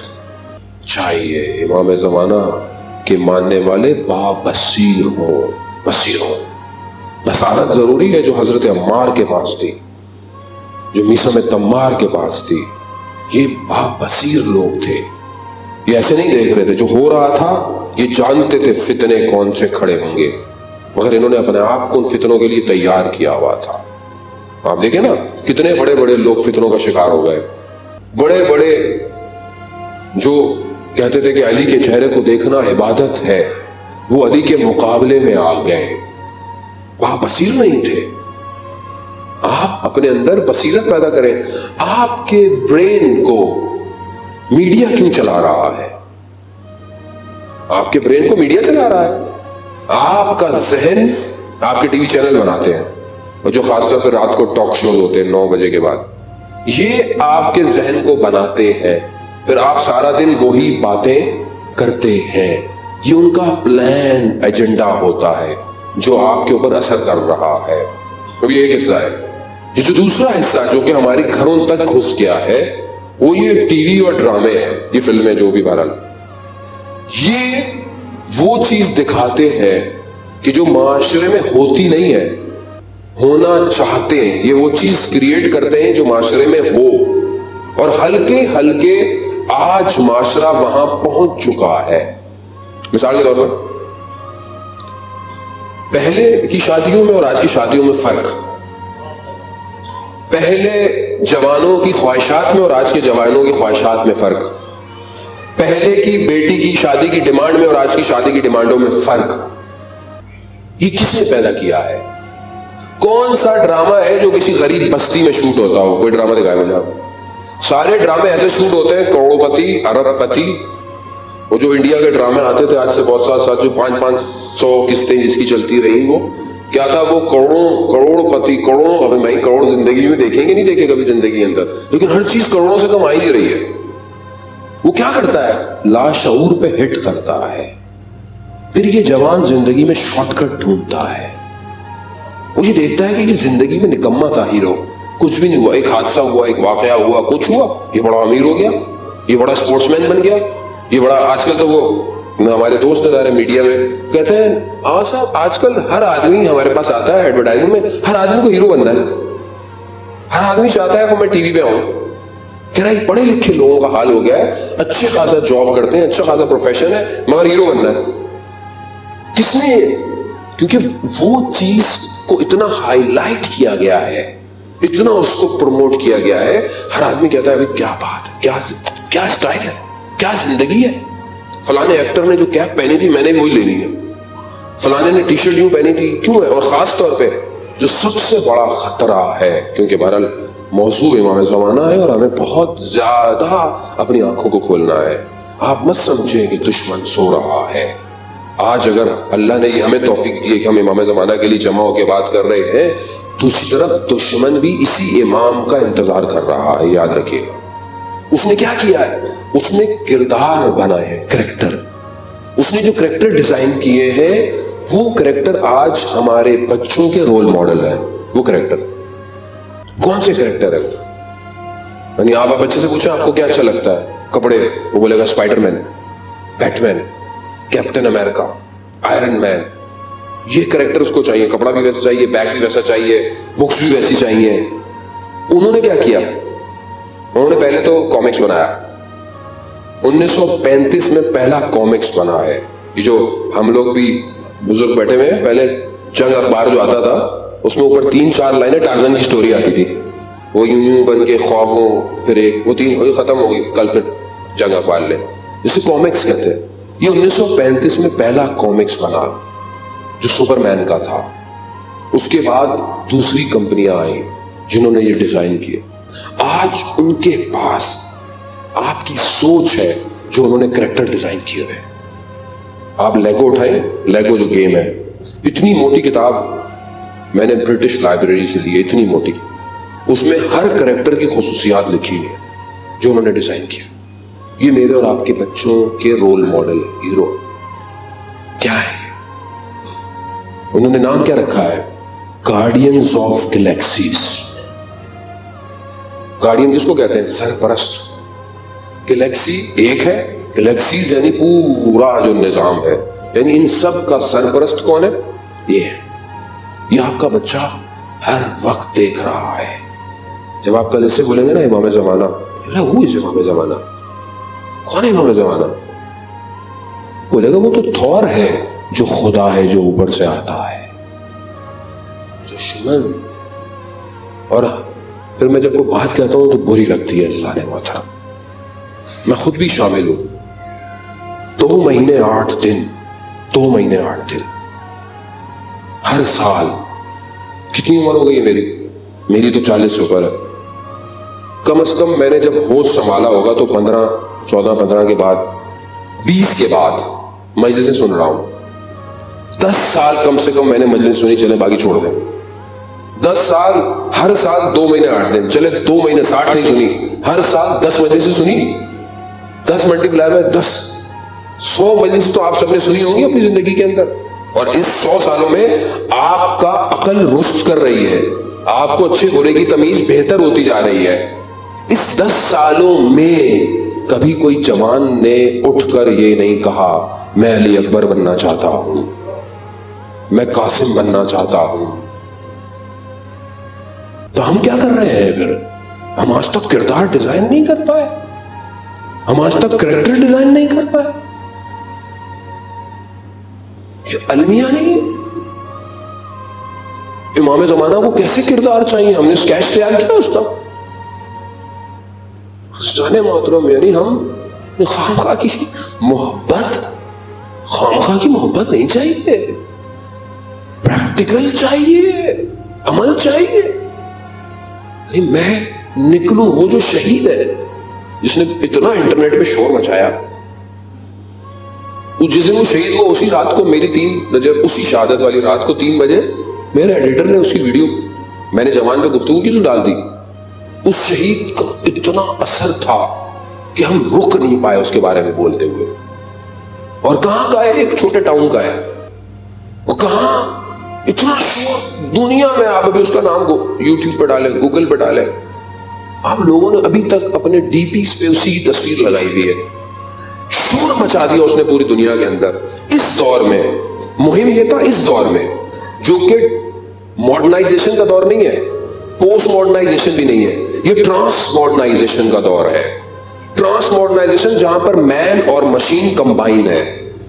چاہیے. امام زمانہ کے ماننے والے بصیر ہوں. بصارت ضروری ہے جو حضرت عمار کے پاس تھی، جو میثم تمار کے پاس تھی. یہ بصیر لوگ تھے. یہ ایسے نہیں دیکھ رہے تھے، جو ہو رہا تھا یہ جانتے تھے فتنے کون سے کھڑے ہوں گے، مگر انہوں نے اپنے آپ کو ان فتنوں کے لیے تیار کیا ہوا تھا. آپ دیکھیں نا کتنے بڑے بڑے لوگ فتنوں کا شکار ہو گئے. بڑے بڑے جو کہتے تھے کہ علی کے چہرے کو دیکھنا عبادت ہے، وہ علی کے مقابلے میں آ گئے. وہاں بصیر نہیں تھے. آپ اپنے اندر بصیرت پیدا کریں. آپ کے برین کو میڈیا کیوں چلا رہا ہے؟ آپ کے برین کو میڈیا چلا رہا ہے. آپ کا ذہن، آپ کے ٹی وی چینل بناتے ہیں اور جو خاص طور پہ رات کو ٹاک شوز ہوتے ہیں 9 بجے کے بعد، یہ آپ کے ذہن کو بناتے ہیں. پھر آپ سارا دن وہی باتیں کرتے ہیں. یہ ان کا پلان ایجنڈا ہوتا ہے جو آپ کے اوپر اثر کر رہا ہے. اب یہ ایک حصہ ہے. یہ جو دوسرا حصہ جو کہ ہماری گھروں تک گھس گیا ہے، وہ یہ ٹی وی اور ڈرامے ہیں، یہ فلمیں جو بھی بہرحال، یہ وہ چیز دکھاتے ہیں کہ جو معاشرے میں ہوتی نہیں ہے، ہونا چاہتے ہیں. یہ وہ چیز کریٹ کرتے ہیں جو معاشرے میں ہو، اور ہلکے ہلکے آج معاشرہ وہاں پہنچ چکا ہے. مثال کے طور پر پہلے کی شادیوں میں اور آج کی شادیوں میں فرق. پہلے جوانوں کی خواہشات میں اور آج کے جوانوں کی خواہشات میں فرق. پہلے کی بیٹی کی شادی کی ڈیمانڈ میں اور آج کی شادی کی ڈیمانڈوں میں فرق. یہ کس نے پیدا کیا ہے؟ کون سا ڈرامہ ہے جو کسی غریب بستی میں شوٹ ہوتا ہو؟ کوئی ڈرامہ دکھائے مجھے آپ. سارے ڈرامے ایسے شوٹ ہوتے ہیں کروڑ پتی، ارب پتی. وہ جو انڈیا کے ڈرامے آتے تھے آج سے بہت سال، جو 500 قسطیں جس کی چلتی رہی، وہ کیا تھا؟ وہ کروڑ پتی، کروڑوں. ابھی میں کروڑ زندگی میں دیکھیں گے نہیں دیکھے کبھی زندگی اندر، لیکن ہر چیز کروڑوں سے کم آ ہی نہیں رہی ہے. وہ کیا کرتا ہے؟ لاشعور پہ ہٹ کرتا ہے. پھر یہ جوان زندگی میں شارٹ کٹ ڈھونڈتا ہے. وہ یہ دیکھتا ہے کہ یہ زندگی میں نکما تھا ہیرو, کچھ بھی نہیں ہوا, ایک حادثہ ہوا, ایک واقعہ ہوا, کچھ ہوا, یہ بڑا امیر ہو گیا, یہ بڑا اسپورٹس مین بن گیا, یہ بڑا. آج کل تو وہ ہمارے دوست ادارے میڈیا میں کہتے ہیں صاحب آج کل ہر آدمی ہمارے پاس آتا ہے ایڈورٹائزنگ میں, ہر آدمی کو ہیرو بننا ہے, ہر آدمی چاہتا ہے کہ میں ٹی وی پہ آؤں. کہہ رہا ہے پڑھے لکھے لوگوں کا حال ہو گیا ہے, اچھے خاصا جاب کرتے ہیں, اچھا خاصا پروفیشن ہے, مگر ہیرو بننا ہے. کس نے؟ کیونکہ وہ چیز کو اتنا ہائی لائٹ کیا گیا ہے, اتنا اس کو پروموٹ کیا گیا ہے, ہر آدمی کہتا ہے کیا بات ہے, کیا اسٹائل ہے, کیا زندگی ہے. فلانے ایکٹر نے جو کیپ پہنی تھی میں نے وہی لینی ہے, فلانے نے ٹی شرٹ یوں پہنی تھی, کیوں ہے؟ اور خاص طور پہ جو سب سے بڑا خطرہ ہے, کیونکہ بہرحال موضوع امام زمانہ ہے اور ہمیں بہت زیادہ اپنی آنکھوں کو کھولنا ہے. آپ مت سمجھیں کہ دشمن سو رہا ہے. آج اگر اللہ نے یہ ہمیں توفیق دی ہے کہ ہم امام زمانہ کے لیے جمع ہو کے بات کر رہے ہیں, دوسری طرف دشمن بھی اسی امام کا انتظار کر رہا ہے. یاد رکھیے گا اس نے کیا کیا ہے, اس نے کردار بنائے ہیں, کریکٹر. اس نے جو کریکٹر ڈیزائن کیے ہیں وہ کریکٹر آج ہمارے بچوں کے رول ماڈل ہیں. وہ کریکٹر کون سے کریکٹر ہے؟ یعنی آپ بچے سے پوچھیں آپ کو کیا اچھا لگتا ہے کپڑے, وہ بولے گا اسپائڈر مین, بیٹ مین, کیپٹن امریکہ, آئرن مین. یہ کریکٹر اس کو چاہیے, کپڑا بھی ویسا چاہیے, بیگ بھی ویسا چاہیے, بکس بھی ویسی چاہیے. انہوں نے کیا کیا؟ انہوں نے پہلے تو کامکس بنایا. 1935 میں پہلا کامکس بنا ہے. یہ جو ہم لوگ بھی بزرگ بیٹھے ہوئے ہیں, پہلے جنگ اخبار جو آتا تھا اس میں اوپر 3-4 لائنیں ٹارزن کی سٹوری آتی تھی, وہ یوں یوں بن کے خوابوں, پھر ایک وہ 3 ختم ہو گئی, کل پھر جنگ اخبار لے, جسے کامکس کہتے ہیں. یہ 1935 میں پہلا کامکس بنا جو سپر مین کا تھا. اس کے بعد دوسری کمپنیاں آئیں جنہوں نے یہ ڈیزائن کیے. آج ان کے پاس آپ کی سوچ ہے جو انہوں نے کریکٹر ڈیزائن کیے ہوئے. آپ لیگو اٹھائیں, لیگو جو گیم ہے, اتنی موٹی کتاب میں نے برٹش لائبریری سے لی ہے, اتنی موٹی. اس میں ہر کریکٹر کی خصوصیات لکھی ہوئی ہیں جو انہوں نے ڈیزائن کیا. یہ میرے اور آپ کے بچوں کے رول ماڈل ہے, ہیرو. کیا ہے انہوں نے نام کیا رکھا ہے؟ Guardians of galaxies. گارڈین کس کو کہتے ہیں؟ سرپرست. گلیکسی ایک ہے, گلیکسیز یعنی پورا جو نظام ہے, یعنی ان سب کا سرپرست کون ہے؟ یہ ہے. یہ آپ کا بچہ ہر وقت دیکھ رہا ہے. جب آپ کل اس سے بولیں گے نا امام زمانہ, وہ امام زمانہ کون ہے؟ امام زمانہ بولے گا وہ تو تھور ہے جو خدا ہے, جو اوپر سے آتا ہے, دشمن. اور پھر میں جب کوئی بات کہتا ہوں تو بری لگتی ہے اسلام محترم, میں خود بھی شامل ہوں. 2 مہینے 8 دن, 2 مہینے 8 دن ہر سال. کتنی عمر ہو گئی ہے میری تو 40 سے اوپر ہے. کم از کم میں نے جب ہوش سنبھالا ہوگا تو 14-15 کے بعد, 20 کے بعد مجلسیں سن رہا ہوں. 10 سال کم سے کم میں نے مجلس سنی, چلے باقی چھوڑ دیں. 10 سال, ہر سال 2 مہینے 8 دن, چلے 2 مہینے 60 نہیں سنی, ہر سال 10 مجلسیں سنی. 10 ملٹیپلائی بائی 10, 100 مجلس تو آپ سب نے سنی ہوں گی اپنی زندگی کے اندر. اور اس 100 سالوں میں آپ کا عقل رشد کر رہی ہے, آپ کو اچھے برے کی تمیز بہتر ہوتی جا رہی ہے. اس 10 سالوں میں کبھی کوئی جوان نے اٹھ کر یہ نہیں کہا میں علی اکبر بننا چاہتا ہوں, میں قاسم بننا چاہتا ہوں. تو ہم کیا کر رہے ہیں پھر؟ ہم آج تک کردار ڈیزائن نہیں کر پائے, ہم آج تک کریکٹر ڈیزائن نہیں کر پائے. یہ المیہ نہیں ہے. امام زمانہ کو کیسے کردار چاہیے, ہم نے اسکیچ تیار کیا اس کا. جانے محترم, یعنی ہم خامخواہ کی محبت نہیں چاہیے, پریکٹیکل چاہیے, عمل چاہیے. یعنی میں نکلوں, وہ جو شہید ہے جس نے اتنا انٹرنیٹ پہ شور مچایا, جس دن وہ شہید ہوا اسی رات کو میری 3 بجے, اسی شہادت والی رات کو 3 بجے میرے ایڈیٹر نے اس کی ویڈیو میں نے جوان پہ گفتگو کی تو ڈال دی. اس شہید کا اتنا اثر تھا کہ ہم رک نہیں پائے اس کے بارے میں بولتے ہوئے. اور کہاں کا ہے؟ ایک چھوٹے ٹاؤن کا ہے. اور کہاں اتنا شور دنیا میں. آپ ابھی اس کا نام یوٹیوب پہ ڈالیں, گوگل پہ ڈالیں, آپ لوگوں نے ابھی تک اپنے ڈی پیز پہ اسی کی تصویر لگائی ہوئی ہے. شور مچا دیا اس نے پوری دنیا کے اندر. اس دور میں مہم یہ تھا, اس دور میں جو کہ ماڈرنائزیشن کا دور نہیں ہے, پوسٹ ماڈرنائزیشن بھی نہیں ہے, یہ ٹرانس ماڈرنائزیشن کا دور ہے. ٹرانس ماڈرنائزیشن جہاں پر مین اور مشین کمبائن ہے,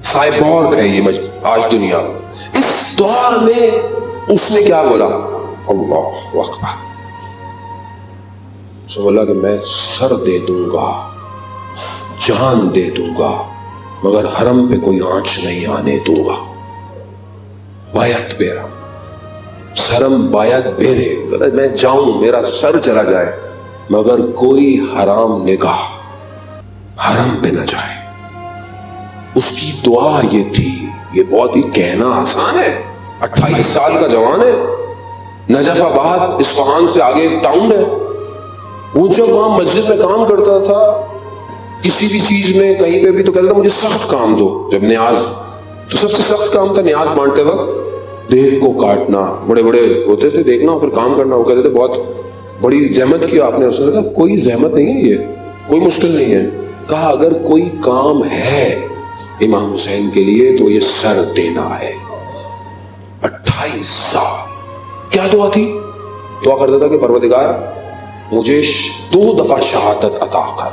سائبورگ ہے یہ آج دنیا. اس دور میں اس نے کیا بولا؟ اللہ اکبر. سو بولا کہ میں سر دے دوں گا, جان دے دوں گا, مگر حرم پہ کوئی آنچ نہیں آنے دوں گا. بایت بیرا سرم بایت بیرے, میں جاؤں میرا سر چلا جائے مگر کوئی حرام نگاہ حرم پہ نہ جائے. اس کی دعا یہ تھی. یہ بہت ہی کہنا آسان ہے, 28 سال کا جوان ہے, نجف آباد اصفہان سے آگے ایک ٹاؤن ہے. وہ جب وہاں مسجد میں کام کرتا تھا, کسی بھی چیز میں کہیں پہ بھی, تو کہتا تھا مجھے سخت کام دو. جب نیاز, تو سب سے سخت کام تھا نیاز بانٹتے وقت دیکھ کو کاٹنا. بڑے بڑے ہوتے تھے دیکھنا اور پھر کام کرنا. وہ کہتے تھے بہت بڑی زحمت کی آپ نے. اس نے کہا کوئی زحمت نہیں ہے, یہ کوئی مشکل نہیں ہے. کہا اگر کوئی کام ہے امام حسین کے لیے تو یہ سر دینا ہے. 28 سال. کیا دعا تھی؟ دعا کرتا تھا کہ پروردگار مجھے 2 دفعہ شہادت عطا کر.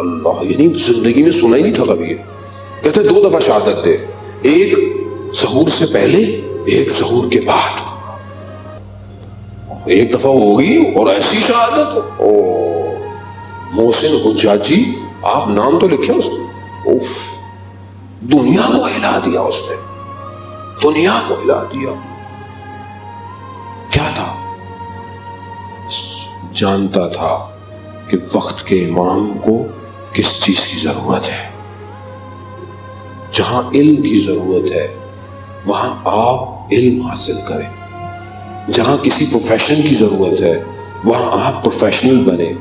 اللہ, یعنی زندگی میں سنا ہی نہیں تھا کبھی. کہتے 2 دفعہ شہادت دے, ایک ظہور سے پہلے, ایک ظہور کے بعد. ایک دفعہ ہوگی اور ایسی شہادت. او محسن حجاجی, آپ نام تو لکھے اس نے. اوف, دنیا کو ہلا دیا اس نے, دنیا کو ہلا دیا. کیا تھا؟ جانتا تھا کہ وقت کے امام کو کس چیز کی ضرورت ہے. جہاں علم کی ضرورت ہے وہاں آپ علم حاصل کریں. جہاں کسی پروفیشن کی ضرورت ہے وہاں آپ پروفیشنل بنیں.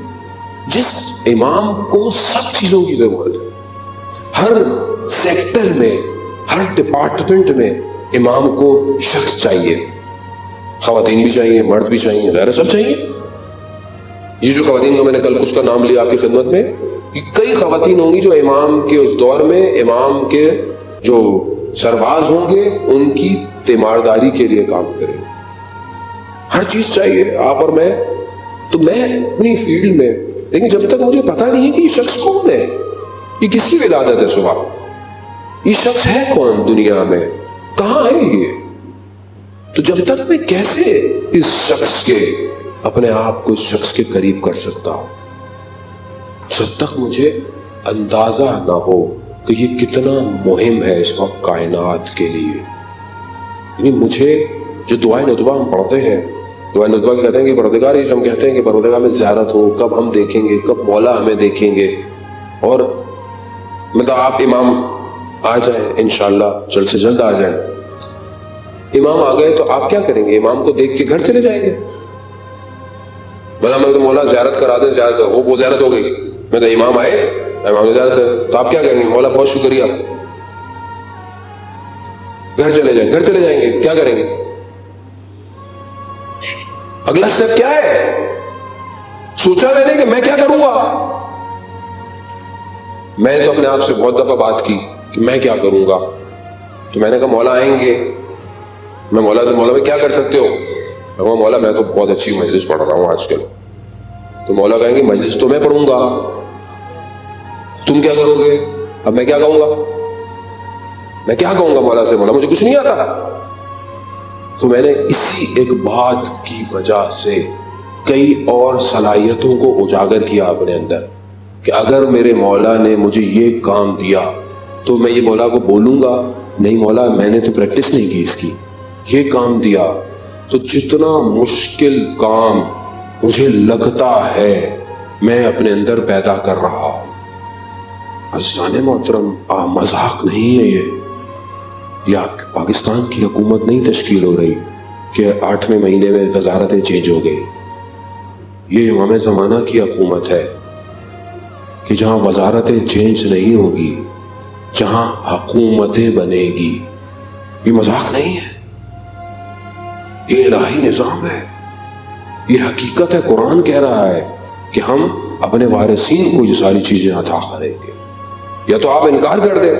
جس امام کو سب چیزوں کی ضرورت ہے, ہر سیکٹر میں, ہر ڈپارٹمنٹ میں امام کو شخص چاہیے. خواتین بھی چاہیے, مرد بھی چاہیے, غیر سب چاہیے. یہ جو خواتین کا میں نے کل کچھ کا نام لیا آپ کی خدمت میں, کئی خواتین ہوں گی جو امام کے اس دور میں امام کے جو سرباز ہوں گے ان کی تیمارداری کے لیے کام کریں. ہر چیز چاہیے آپ اور میں. تو میں اپنی فیلڈ میں, لیکن جب تک مجھے پتا نہیں ہے کہ یہ شخص کون ہے, یہ کس کی ولادت ہے صبح, یہ شخص ہے کون دنیا میں, کہاں ہے یہ, تو جب تک میں کیسے اس شخص کے اپنے آپ کو اس شخص کے قریب کر سکتا ہوں, جب تک مجھے اندازہ نہ ہو کہ یہ کتنا مہم ہے اس وقت کائنات کے لیے. یعنی مجھے جو دعائیں ندبہ ہم پڑھتے ہیں, دعائیں ندبہ کہتے ہیں کہ پروردگار, یہ ہم کہتے ہیں کہ پروردگار میں زیارت ہو, کب ہم دیکھیں گے, کب مولا ہمیں دیکھیں گے. اور مطلب آپ امام آ جائیں انشاءاللہ, جلد سے جلد آ جائیں. امام آ گئے تو آپ کیا کریں گے؟ امام کو دیکھ کے گھر چلے جائیں گے. بلا میں تو مولا زیارت کرا دیں, زیارت وہ زیارت ہو گئی. میں تو امام آئے, امام نے زیارت ہے, تو آپ کیا کہیں گے؟ مولا بہت شکریہ, گھر چلے جائیں. گھر چلے جائیں گے, کیا کریں گے؟ اگلا سٹیپ کیا ہے؟ سوچا میں نے کہ میں کیا کروں گا. میں تو اپنے آپ سے بہت دفعہ بات کی کہ میں کیا کروں گا. تو میں نے کہا مولا آئیں گے. میں مولا سے, مولا میں کیا کر سکتے ہو؟ میں کہا مولا میں تو بہت اچھی مجلس پڑھ رہا ہوں آج کل. تو مولا کہیں گے مجلس تو میں پڑھوں گا, تم کیا کرو گے؟ اب میں کیا کہوں گا؟ میں کیا کہوں گا مولا سے؟ مولا مجھے کچھ نہیں آتا. تو میں نے اسی ایک بات کی وجہ سے کئی اور صلاحیتوں کو اجاگر کیا اپنے اندر کہ اگر میرے مولا نے مجھے یہ کام دیا تو میں یہ مولا کو بولوں گا نہیں مولا میں نے تو پریکٹس نہیں کی اس کی, یہ کام دیا. تو جتنا مشکل کام مجھے لگتا ہے میں اپنے اندر پیدا کر رہا ہوں. عزیزان محترم, مذاق نہیں ہے یہ. یا پاکستان کی حکومت نہیں تشکیل ہو رہی کہ 8ویں مہینے میں وزارتیں چینج ہو گئی. یہ امام زمانہ کی حکومت ہے کہ جہاں وزارتیں چینج نہیں ہوگی, جہاں حکومتیں بنے گی. یہ مذاق نہیں ہے، یہ الہی نظام ہے، یہ حقیقت ہے۔ قرآن کہہ رہا ہے کہ ہم اپنے وارثین کو یہ ساری چیزیں عطا کریں گے۔ یا تو آپ انکار کر دیں،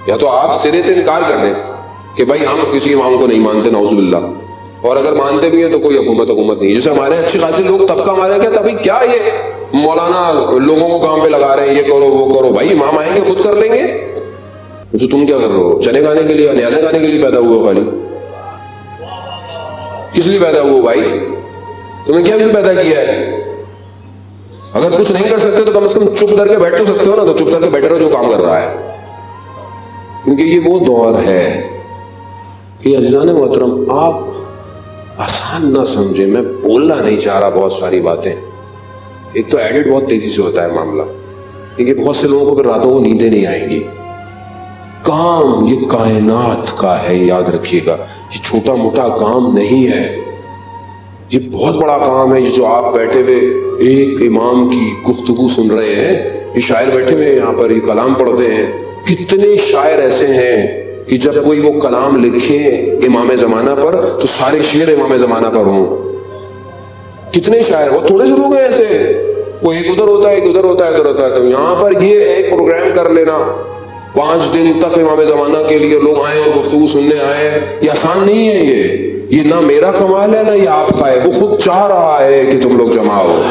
یا تو آپ سرے سے انکار کر دیں کہ بھائی ہم کسی امام کو نہیں مانتے، نعوذ باللہ، اور اگر مانتے بھی ہیں تو کوئی حکومت نہیں۔ جیسے ہمارے اچھے خاصے لوگ طبقہ ہمارے کہتا بھائی کیا یہ مولانا لوگوں کو کام پہ لگا رہے ہیں، یہ کرو وہ کرو۔ بھائی امام آئیں گے خود کر لیں گے، تو تم کیا کر رہے ہو؟ چنے کھانے کے لیے، نیازیں کھانے کے لیے پیدا ہوئے ہو؟ خالی کس لیے پیدا ہوئے بھائی؟ تمہیں کیا پیدا کیا ہے؟ اگر کچھ نہیں کر سکتے تو کم سے کم چپ کر کے بیٹھ تو سکتے ہو نا، تو چپ کر کے بیٹھے رہو جو کام کر رہا ہے، کیونکہ یہ وہ دور ہے کہ عزیزان محترم آپ آسان نہ سمجھیں۔ میں بولنا نہیں چاہ رہا بہت ساری باتیں، ایک تو ایڈٹ بہت تیزی سے ہوتا ہے معاملہ، کیونکہ بہت سے لوگوں کو پھر راتوں کو نیندیں نہیں آئیں گی۔ کام یہ کائنات کا ہے، یاد رکھیے گا، یہ چھوٹا موٹا کام نہیں ہے، یہ بہت بڑا کام ہے۔ یہ جو آپ بیٹھے ہوئے ایک امام کی گفتگو سن رہے ہیں، یہ شاعر بیٹھے ہوئے یہاں پر یہ کلام پڑھتے ہیں، کتنے شاعر ایسے ہیں کہ جب کوئی وہ کلام لکھے امام زمانہ پر تو سارے شعر امام زمانہ پر ہوں۔ کتنے شاعر، وہ تھوڑے سے لوگ ہیں ایسے، وہ ایک ادھر ہوتا ہے ایک ادھر ہوتا ہے ادھر ہوتا ہے۔ تو یہاں پر یہ ایک پروگرام کر لینا 5 دن تک امام زمانہ کے لیے لوگ آئے اور گفتگو سننے آئے، یہ آسان نہیں ہے۔ یہ نہ میرا کمال ہے نہ یہ آپ کا ہے، وہ خود چاہ رہا ہے کہ تم لوگ جمع ہو۔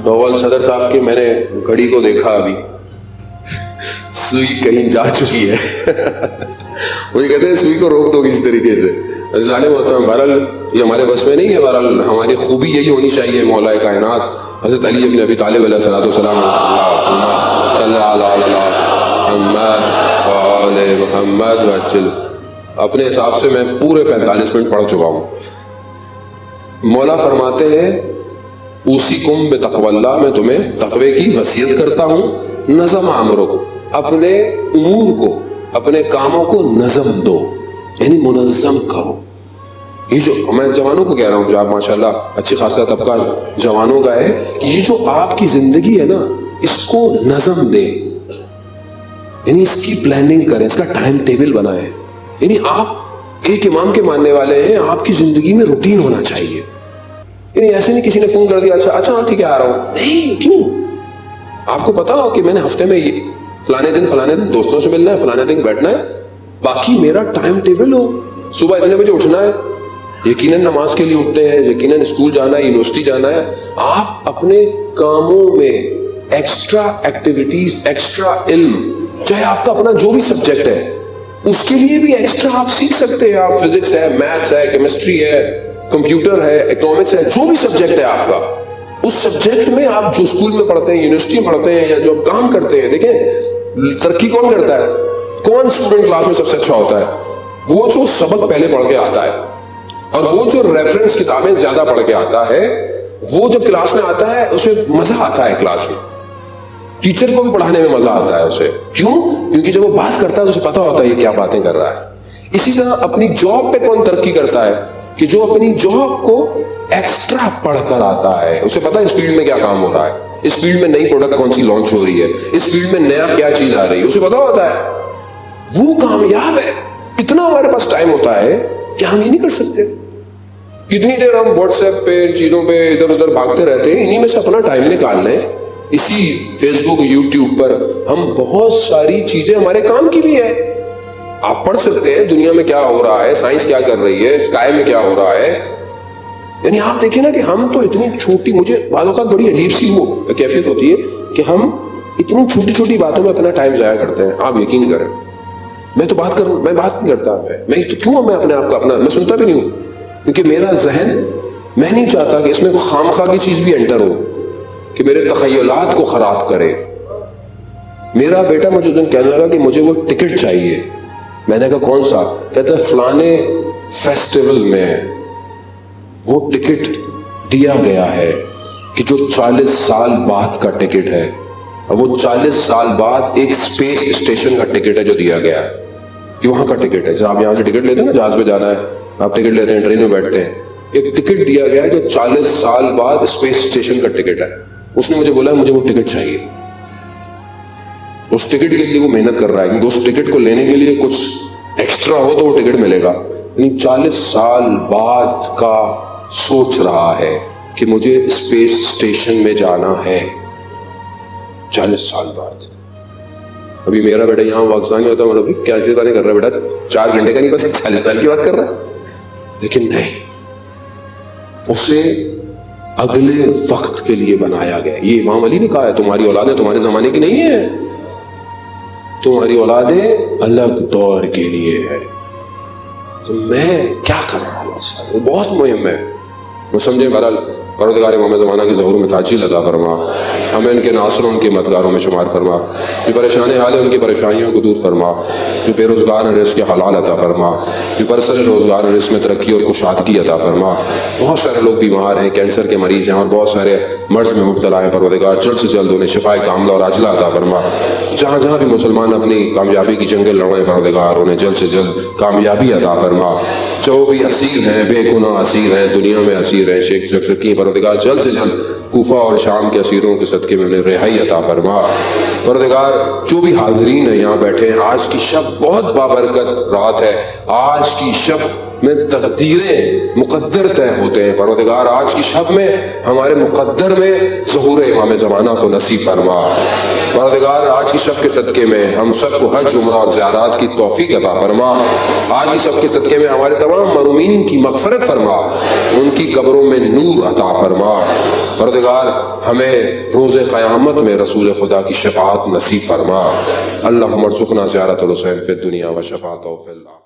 بغل صدر صاحب کے میں نے گھڑی کو دیکھا، ابھی سوئی کہیں جا چکی ہے، وہی کہتے ہیں سوئی کو روک دو کسی طریقے سے۔ ظالم ہوتا ہے، بہرحال یہ ہمارے بس میں نہیں ہے، بہرحال ہماری خوبی یہی ہونی چاہیے۔ مولا کائنات حضرت علی بن ابی طالب علیہ الصلوۃ والسلام صلی اللہ علیہ محمد محمد وجل، اپنے حساب سے میں پورے 45 منٹ پڑھ چکا ہوں۔ مولا فرماتے ہیں اوصیکم بتقوی اللہ، میں تمہیں تقوی کی وصیت کرتا ہوں۔ نظم امرکم، اپنے امور کو، اپنے کاموں کو نظم دو، یعنی منظم کرو۔ یہ جو میں جوانوں کو کہہ رہا ہوں، جو آپ ماشاءاللہ اچھی خاصا طبقہ جوانوں کا ہے، کہ یہ جو آپ کی زندگی ہے نا، اس کو نظم دیں، یعنی اس کی پلاننگ کریں، اس کا ٹائم ٹیبل بنائیں۔ یعنی آپ ایک امام کے ماننے والے ہیں، آپ کی زندگی میں روٹین ہونا چاہیے۔ یعنی ایسے نہیں کسی نے فون کر دیا اچھا ٹھیک ہے آ رہا ہوں، نہیں، کیوں؟ آپ کو پتا ہو کہ میں نے ہفتے میں فلانے دن دوستوں سے ملنا ہے، فلانے دن بیٹھنا ہے، باقی میرا ٹائم ٹیبل ہو۔ صبح اتنے بجے اٹھنا ہے، یقیناً نماز کے لیے اٹھتے ہیں، یقیناً اسکول جانا ہے، یونیورسٹی جانا ہے۔ آپ اپنے کاموں میں ایکسٹرا ایکٹیویٹیز، ایکسٹرا علم، چاہے آپ کا اپنا جو بھی سبجیکٹ ہے اس کے لیے بھی ایکسٹرا آپ سیکھ سکتے ہیں۔ آپ فزکس ہے، میتھس ہے، کیمسٹری ہے، کمپیوٹر ہے، اکنامکس ہے، جو بھی سبجیکٹ ہے آپ کا، اس سبجیکٹ میں آپ جو اسکول میں پڑھتے ہیں، یونیورسٹی میں پڑھتے ہیں، یا جو کام کرتے ہیں، دیکھیں ترقی کون کرتا ہے؟ کون اسٹوڈنٹ کلاس میں سب سے اچھا ہوتا ہے؟ وہ جو سبق پہلے پڑھ کے آتا ہے، اور وہ جو ریفرنس کتابیں زیادہ پڑھ کے آتا ہے، وہ جب کلاس میں آتا ہے اسے مزہ آتا ہے، کلاس میں ٹیچر کو بھی پڑھانے میں مزہ آتا ہے اسے۔ کیوں؟ کیونکہ جب وہ بات کرتا ہے اسے پتا ہوتا ہے یہ کیا باتیں کر رہا ہے۔ اسی طرح اپنی جاب پہ کون ترقی کرتا ہے؟ کہ جو اپنی جاب کو ایکسٹرا پڑھ کر آتا ہے، اسے پتا ہے اس فیلڈ میں کیا کام ہو رہا ہے، اس فیلڈ میں نئی پروڈکٹ کون سی لانچ ہو رہی ہے، اس فیلڈ میں نیا کیا چیز آ رہی ہے، اسے پتا ہوتا ہے، وہ کامیاب ہے۔ اتنا ہمارے پاس ٹائم ہوتا ہے کہ ہم یہ نہیں کر سکتے۔ کتنی دیر ہم واٹس ایپ پہ چیزوں پہ ادھر ادھر بھاگتے رہتے ہیں، انہی میں سے اپنا ٹائم نکال لیں۔ اسی فیس بک، یوٹیوب پر ہم بہت ساری چیزیں ہمارے کام کی بھی ہے، آپ پڑھ سکتے ہیں دنیا میں کیا ہو رہا ہے، سائنس کیا کر رہی ہے، اسکائی میں کیا ہو رہا ہے۔ یعنی آپ دیکھیں نا کہ ہم تو اتنی چھوٹی، مجھے بعض اوقات بڑی عجیب سی وہ کیفیت ہوتی ہے کہ ہم اتنی چھوٹی چھوٹی باتوں میں اپنا ٹائم ضائع کرتے ہیں۔ آپ یقین کریں، میں بات نہیں کرتا، میں تو کیوں، میں اپنے آپ کو میں سنتا بھی نہیں ہوں، کیونکہ میرا ذہن، میں نہیں چاہتا کہ اس میں کوئی خامخواہ کی چیز بھی انٹر ہو کہ میرے تخیلات کو خراب کرے۔ میرا بیٹا مجھے اس دن کہنے لگا کہ مجھے وہ ٹکٹ چاہیے۔ میں نے کہا کون سا؟ کہتا ہے فلانے فیسٹیول میں وہ ٹکٹ دیا گیا ہے کہ جو 40 سال بعد کا ٹکٹ ہے، اور وہ 40 سال بعد ایک اسپیس اسٹیشن کا ٹکٹ ہے جو دیا گیا ہے، یہ وہاں کا ٹکٹ ہے۔ جب آپ یہاں سے ٹکٹ لیتے ہیں نا، جہاز پہ جانا ہے، آپ ٹکٹ لیتے ہیں، ٹرین میں بیٹھتے ہیں، ایک ٹکٹ دیا گیا ہے جو 40 سال بعد اسپیس اسٹیشن کا ٹکٹ ہے. اس نے مجھے بولا مجھے وہ ٹکٹ چاہیے. اس ٹکٹ کے لیے وہ محنت کر رہا ہے کیونکہ اس ٹکٹ کو لینے کے لیے کچھ ایکسٹرا ہو تو وہ ٹکٹ ملے گا. یعنی 40 سال بعد کا سوچ رہا ہے کہ مجھے اسپیس اسٹیشن میں جانا ہے. 40 سال بعد. ابھی میرا بیٹا یہاں پاکستان میں ہوتا ہے مطلب کیا چیز نہیں کر رہا بیٹا, 4 گھنٹے کا نہیں پتا 40 سال کی بات کر رہا ہے. لیکن نہیں, اسے اگلے وقت کے لیے بنایا گیا. یہ امام علی نے کہا ہے تمہاری اولادیں تمہارے زمانے کی نہیں ہے, تمہاری اولادیں الگ دور کے لیے ہے. تو میں کیا کر رہا ہوں وہ بہت مہم ہے. وہ سمجھے بہرحال پروردگار امام زمانہ کی ظہور میں تاجیل عطا فرما, ہمیں ان کے ناصروں ان کے مددگاروں میں شمار فرما. جو پریشان حال ہے ان کی پریشانیوں کو دور فرما. جو بے روزگار ہیں رزق حلال عطا فرما. جو برسر روزگار ہیں رزق میں ترقی اور کشادگی عطا فرما. بہت سارے لوگ بیمار ہیں, کینسر کے مریض ہیں اور بہت سارے مرض میں مبتلا ہیں. پروردگار جلد سے جلد انہیں شفائے کاملہ اور عاجلہ عطا فرما. جہاں جہاں بھی مسلمان اپنی کامیابی کی جنگیں لڑ رہے ہیں پروردگار انہیں جلد سے جلد کامیابی عطا فرما. جو بھی اسیر ہیں, بے گناہ اسیر ہیں, دنیا میں اسیر ہیں, شیخ سکی پروردگار جلد سے جلد کوفہ اور شام کے اسیروں کے صدقے میں انہیں رہائی عطا فرما. پروردگار جو بھی حاضرین ہیں یہاں بیٹھے ہیں, آج کی شب بہت بابرکت رات ہے. آج کی شب میں تقدیریں مقدر طے ہوتے ہیں. پروردگار آج کی شب میں ہمارے مقدر میں ظہور امام زمانہ کو نصیب فرما. پروردگار آج کی شب کے صدقے میں ہم سب کو حج عمرہ اور زیارات کی توفیق عطا فرما. آج کی شب کے صدقے میں ہمارے تمام مرحومین کی مغفرت فرما, ان کی قبروں میں نور عطا فرما. پروردگار ہمیں روز قیامت میں رسول خدا کی شفاعت نصیب فرما. اللہم ارزقنا زیارت الحسین فی الدنیا و شفاعتہ فی الآخرہ.